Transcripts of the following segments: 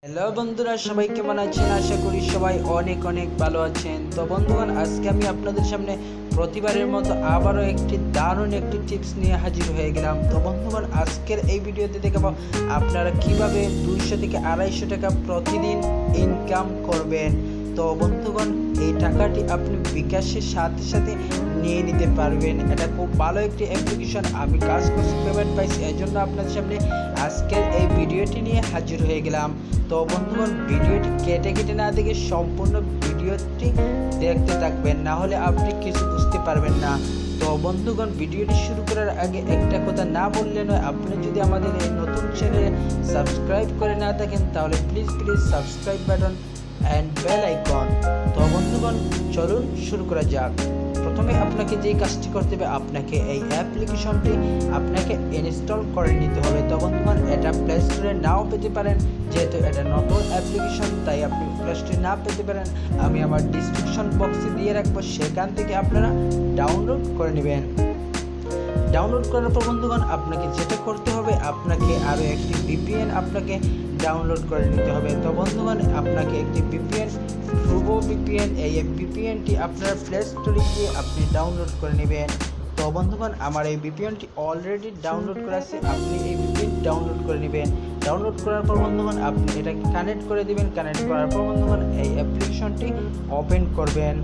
Hello বন্ধুরা, সবাই কেমন আছেন? আশা করি সবাই অনেক অনেক ভালো আছেন। তো বন্ধুগণ, আজকে আমি আপনাদের সামনে প্রতিবারের মতো আবারও একটি দারুণ একটি টিপস নিয়ে হাজির হয়ে গেলাম। তো বন্ধুগণ, আজকের এই ভিডিওতে দেখাবো আপনারা কিভাবে 200 থেকে 250 টাকা প্রতিদিন ইনকাম করবেন। তো বন্ধুগণ, এই টাকাটি আপনি বিকাশের সাথে সাথে নিয়ে নিতে পারবেন। এটা খুব ভালো একটি অ্যাপ্লিকেশন। আমি কাজ করছি, পেমেন্ট পাইছি, এই জন্য আপনাদের সামনে আজকের এই ভিডিওটি নিয়ে হাজির হয়ে গেলাম। তো বন্ধুগণ, ভিডিওটি কেটে কেটে না দেখে সম্পূর্ণ ভিডিওটি দেখতে থাকবেন, না হলে আপনি কিছু বুঝতে পারবেন না। তো বন্ধুগণ, ভিডিওটি শুরু করার আগে একটা কথা না বললে নয়, আপনি যদি আমাদের এই নতুন চ্যানেলে সাবস্ক্রাইব করে না থাকেন তাহলে please subscribe button and bell icon. তো বন্ধুগণ, চলুন শুরু করা যাক। প্রথমে আপনাকে যেই কাজটি করতে হবে, আপনাকে এই অ্যাপ্লিকেশনটি আপনাকে ইনস্টল করে নিতে হবে। তো বন্ধুগণ, এটা প্লে স্টোরে নাও পেতে পারেন, যেহেতু এটা নতুন অ্যাপ্লিকেশন তাই আপনি প্লে স্টোরে না পেতে পারেন। আমি আমার ডিসক্রিপশন বক্সে দিয়ে রাখবো, সেখান থেকে আপনারা ডাউনলোড করে নেবেন। ডাউনলোড করার পর বন্ধুগণ, আপনাকে যেটা করতে হবে, আপনাকে আরও একটি ভিপিএন আপনাকে ডাউনলোড করে নিতে হবে। তো বন্ধুগণ, আপনাকে একটি ভিপিএন, প্রুভো ভিপিএন, এই ভিপিএনটি আপনার প্লে স্টোরে গিয়ে আপনি ডাউনলোড করে নেবেন। তো বন্ধুগণ, আমার এই ভিপিএনটি অলরেডি ডাউনলোড করা আছে, আপনি এই ভিপিএন ডাউনলোড করে নেবেন। ডাউনলোড করার পর বন্ধুগণ, আপনি এটাকে কানেক্ট করে দিবেন। কানেক্ট করার পর বন্ধুগণ, এই অ্যাপ্লিকেশনটি ওপেন করবেন।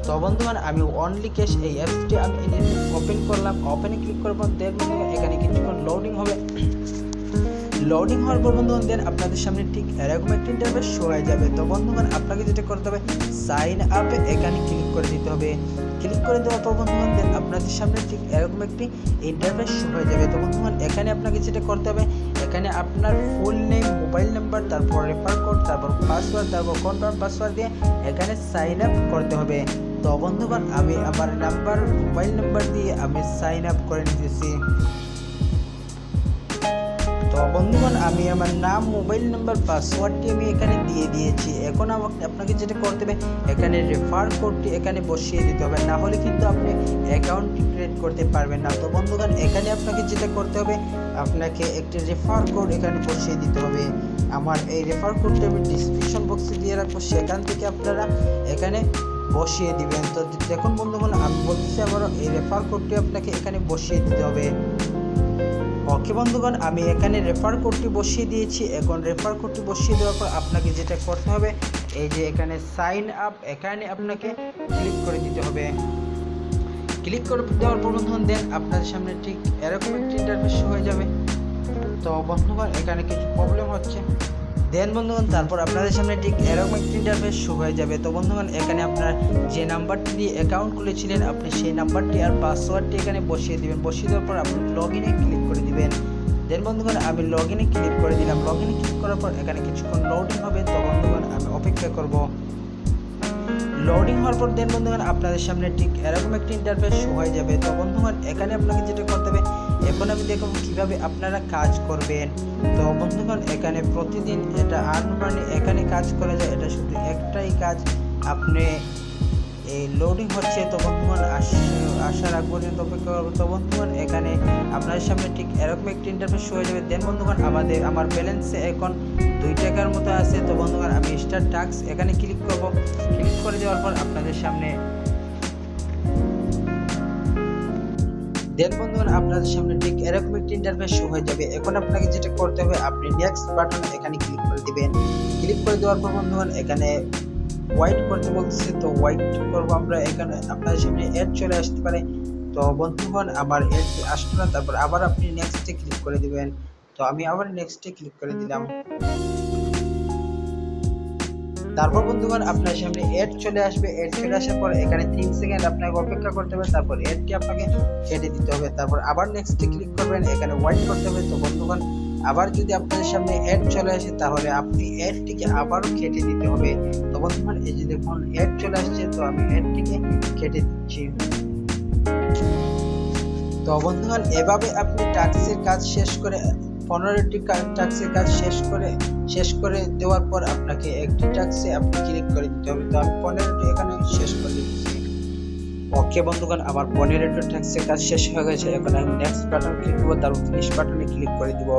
তো বন্ধুগণ, আমি অনলি ক্যাশ এই অ্যাপসটি আমি ওপেন করলাম। ওপেনে ক্লিক করার পর দেন বন্ধুগণ, এখানে কিছুক্ষণ লোডিং হবে। লোডিং হওয়ার পর বন্ধুগণ, দেন আপনাদের সামনে ঠিক এরকম একটি ইন্টারফেস শো হয়ে যাবে। তো বন্ধুগণ, আপনাকে যেটা করতে হবে, সাইন আপে এখানে ক্লিক করে দিতে হবে। ক্লিক করে দেওয়ার পর বন্ধুগণ, দেন আপনাদের সামনে ঠিক এরকম একটি ইন্টারফেস শো হয়ে যাবে। তো বন্ধুগণ, এখানে আপনাকে যেটা করতে হবে, এখানে আপনার ফুল নেম, মোবাইল নাম্বার, তারপর রেফার কোড, তারপর পাসওয়ার্ড, তারপর কনফার্ম পাসওয়ার্ড দিয়ে এখানে সাইন আপ করতে হবে। তো বন্ধুগণ, আমি আমার নাম্বার, মোবাইল নাম্বার দিয়ে আমি সাইন আপ করে নিতেছি। তো বন্ধুগণ, আমি আমার নাম, মোবাইল নাম্বার, পাসওয়ার্ডটি আমি এখানে দিয়ে দিয়েছি। এখন আপনাকে যেটা করতে হবে, এখানে রেফার কোডটি এখানে বসিয়ে দিতে হবে, না হলে কিন্তু আপনি অ্যাকাউন্টটি ক্রিয়েট করতে পারবেন না। তো বন্ধুগণ, এখানে আপনাকে যেটা করতে হবে, আপনাকে একটি রেফার কোড এখানে বসিয়ে দিতে হবে। আমার এই রেফার কোডটি আমি ডিসক্রিপশন বক্সে দিয়ে রাখবো, সেখান থেকে আপনারা এখানে বসিয়ে দিবেন। তো দেখুন বন্ধুগণ, আমি বলতেছি আবারও, এই রেফার কোডটি আপনাকে এখানে বসিয়ে দিতে হবে। ওকে বন্ধুগণ, আমি এখানে রেফার কোডটি বসিয়ে দিয়েছি। এখন রেফার কোডটি বসিয়ে দেওয়ার পর আপনাকে যেটা করতে হবে, এই যে এখানে সাইন আপ, এখানে আপনাকে ক্লিক করে দিতে হবে। ক্লিক করে দেওয়ার পর বন্ধুগণ, দেন আপনাদের সামনে ঠিক এরকম একটি ইন্টারফেস হয়ে যাবে। তো বন্ধুগণ, এখানে কিছু প্রবলেম হচ্ছে। দেন বন্ধুগণ, তারপর আপনাদের সামনে ঠিক এরকম একটি ইন্টারফেস শো হয়ে যাবে। তো বন্ধুগণ, এখানে আপনার যে নাম্বারটি দিয়ে অ্যাকাউন্ট খুলেছিলেন, আপনি সেই নাম্বারটি আর পাসওয়ার্ডটি এখানে বসিয়ে দিবেন। বসিয়ে দেওয়ার পর আপনি লগ ইনে ক্লিক করে দিবেন। দেন বন্ধুগণ, আমি লগ ইনে ক্লিক করে দিলাম। লগ ইনে ক্লিক করার পর এখানে কিছুক্ষণ লোডিং হবে। তো বন্ধুগণ, আমি অপেক্ষা করব। লোডিং হওয়ার পর দেন বন্ধুগণ, আপনাদের সামনে ঠিক এরকম একটি ইন্টারফেস শো হয়ে যাবে। তো বন্ধুগণ, এখানে আপনাকে যেটা করতে হবে, এখন আমি দেখাবো কিভাবে আপনারা কাজ করবেন। তো বন্ধুগণ, এখানে প্রতিদিন এটা আর্ন মানি এখানে কাজ করা যায়। এটা শুধু একটাই কাজ, আপনি এই লোডিং হচ্ছে। তো বন্ধুগণ, আসার আগ পর্যন্ত অপেক্ষা করবো। তো বন্ধুগণ, এখানে আপনাদের সামনে ঠিক এরকম একটি ইন্টারফেস হয়ে যাবে। দেন বন্ধুগণ, আমার ব্যালেন্সে এখন 2 টাকার মতো আছে। তো বন্ধুগণ, আমি স্টার্ট টাস্ক এখানে ক্লিক করব। ক্লিক করে দেওয়ার পর আপনাদের সামনে দেন বন্ধুগণ, আপনাদের সামনে ঠিক এরকম একটি ইন্টারফেস শো হয়ে যাবে। এখন আপনাকে যেটা করতে হবে, আপনি নেক্সট বাটন এখানে ক্লিক করে দিবেন। ক্লিক করে দেওয়ার পর বন্ধুগণ, এখানে ওয়াইট করতে বলতেছে, তো ওয়াইট করবো আমরা। এখানে আপনাদের সামনে অ্যাড চলে আসতে পারে। তো বন্ধুগণ, আমার অ্যাড আসলো না। তারপর আবার আপনি নেক্সটে ক্লিক করে দিবেন। তো আমি আবার নেক্সটে ক্লিক করে দিলাম। তারপর বন্ধুগণ, আপনার সামনে অ্যাড চলে আসবে। অ্যাড চলে আসার পর এখানে 3 সেকেন্ড আপনাকে অপেক্ষা করতে হবে। তারপর অ্যাডটি আপনাকে কেটে দিতে হবে। তারপর আবার নেক্সটে ক্লিক করবেন, এখানে ওয়াইট করতে হবে। তো বন্ধুগণ, আবার যদি আপনাদের সামনে অ্যাড চলে আসে, তাহলে আপনি অ্যাডটিকে আবারও কেটে দিতে হবে। তো বন্ধুগণ, এই যে দেখুন অ্যাড চলে আসছে, তো আমি অ্যাডটিকে কেটে দিচ্ছি। তো বন্ধুগণ, এভাবে আপনি টাস্কের কাজ শেষ করে 15টি টাস্কের কাজ শেষ করে দেওয়ার পর আপনাকে একটি টাস্কে আপনি ক্লিক করে দিতে হবে। তো আমি 15টি এখানে শেষ করে দিচ্ছি। ওকে বন্ধুগণ, আমার 15টি টাস্কের কাজ শেষ হয়ে গেছে। এখন আমি নেক্সট বাটন ক্লিক করব, তারপর ফিনিশ বাটনে ক্লিক করে দিব।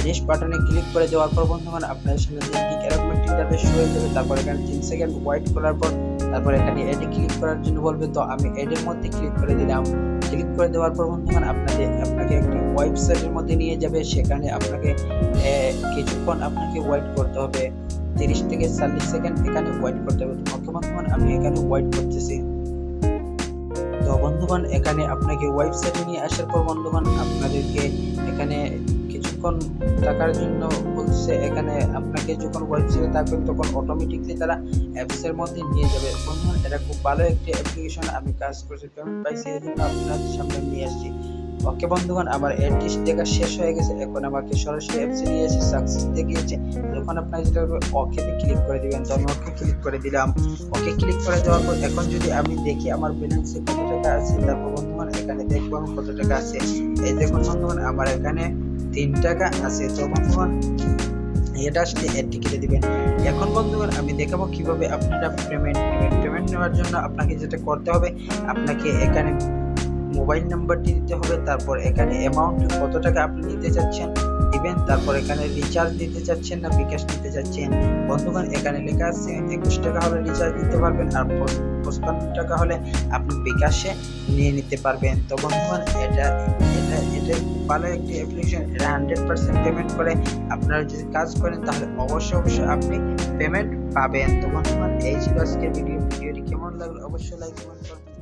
নেক্সট বাটনে ক্লিক করে দেওয়ার পর বন্ধুগণ আপনাদের সামনে ঠিক এরকম একটি ইন্টারফেস শুরু হয়ে যাবে। তারপর এখানে 3 সেকেন্ড ওয়েট করার পর তারপর এখানে এডে ক্লিক করার জন্য বলবে, তো আমি এডের মধ্যে ক্লিক করে দিলাম। ক্লিক করে দেওয়ার পর বন্ধুগণ আপনাকে একটি ওয়েবসাইটের মধ্যে নিয়ে যাবে। সেখানে আপনাকে কিছুক্ষণ আপনাকে ওয়েট করতে হবে, 30 থেকে 40 সেকেন্ড এখানে ওয়েট করতে হবে। ওকে বন্ধুগণ, আমি এখানে ওয়েট করতেছি। তো বন্ধুগণ এখানে আপনাকে ওয়েবসাইটে নিয়ে আসার পর বন্ধুগণ আপনাদেরকে এখানে কিছুক্ষণ থাকার জন্য বলছে। এখানে আপনাকে যখন ওয়েবসাইটে থাকবেন তখন অটোমেটিকলি তারা অ্যাপসের মধ্যে নিয়ে যাবে। বন্ধুগণ এটা খুব ভালো একটি অ্যাপ্লিকেশন, আমি কাজ করছি, পেমেন্ট পাইছি, এই জন্য আপনাদের সামনে নিয়ে আসছি। ওকে বন্ধুগণ, আমার অ্যাড্রেস দেখা শেষ হয়ে গেছে, এখন আমাকে সরাসরি অ্যাপসে নিয়ে এসে সাকসেস দেখিয়েছে। যখন আপনারা যেটা ওকেতে ক্লিক করে দিবেন, তো আমি ওকে ক্লিক করে দিলাম। ওকে ক্লিক করে দেওয়ার পর এখন যদি আমি দেখি আমার ব্যালেন্সে কত টাকা আছে, তারপর বন্ধুগণ এখানে দেখবো আমি কত টাকা আছে। এই দেখুন বন্ধুগণ আমার এখানে 3 টাকা আছে। তো বন্ধুগণ এটা আসলে অ্যাডটি কেটে দিবেন। এখন বন্ধুগণ আমি দেখাবো কিভাবে আপনারা পেমেন্ট নেবেন। পেমেন্ট নেওয়ার জন্য আপনাকে যেটা করতে হবে, আপনাকে এখানে মোবাইল নাম্বারটি দিতে হবে, তারপর এখানে অ্যামাউন্ট কত টাকা আপনি নিতে চাচ্ছেন দিবেন, তারপর এখানে রিচার্জ দিতে চাচ্ছেন না বিকাশ দিতে চাচ্ছেন। বন্ধুগণ এখানে লেখা আছে 21 টাকা হলে রিচার্জ দিতে পারবেন, আর 55 টাকা হলে আপনি বিকাশে নিয়ে নিতে পারবেন। তো বন্ধুগণ এটা ভালো একটি অ্যাপ্লিকেশন, এটা 100% পেমেন্ট করে। আপনারা যদি কাজ করেন তাহলে অবশ্যই আপনি পেমেন্ট পাবেন। তো বন্ধুগণ এই ছিল আজকের ভিডিওটি কেমন লাগলো অবশ্যই লাইক কমেন্ট করবেন।